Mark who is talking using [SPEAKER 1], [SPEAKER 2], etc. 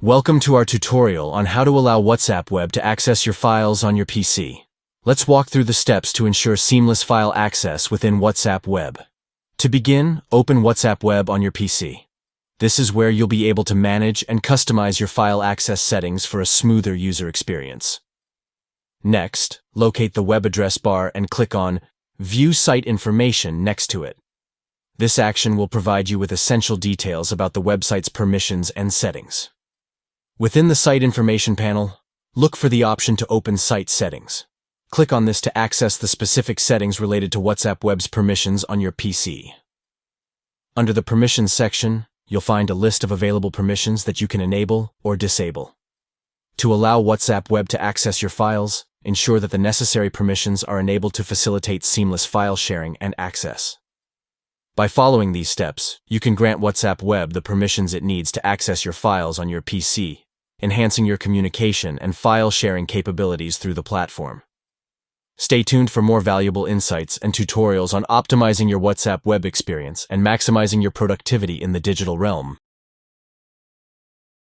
[SPEAKER 1] Welcome to our tutorial on how to allow WhatsApp Web to access your files on your PC. Let's walk through the steps to ensure seamless file access within WhatsApp Web. To begin, open WhatsApp Web on your PC. This is where you'll be able to manage and customize your file access settings for a smoother user experience. Next, locate the web address bar and click on View Site Information next to it. This action will provide you with essential details about the website's permissions and settings. Within the Site Information panel, look for the option to open Site Settings. Click on this to access the specific settings related to WhatsApp Web's permissions on your PC. Under the Permissions section, you'll find a list of available permissions that you can enable or disable. To allow WhatsApp Web to access your files, ensure that the necessary permissions are enabled to facilitate seamless file sharing and access. By following these steps, you can grant WhatsApp Web the permissions it needs to access your files on your PC, enhancing your communication and file sharing capabilities through the platform. Stay tuned for more valuable insights and tutorials on optimizing your WhatsApp Web experience and maximizing your productivity in the digital realm.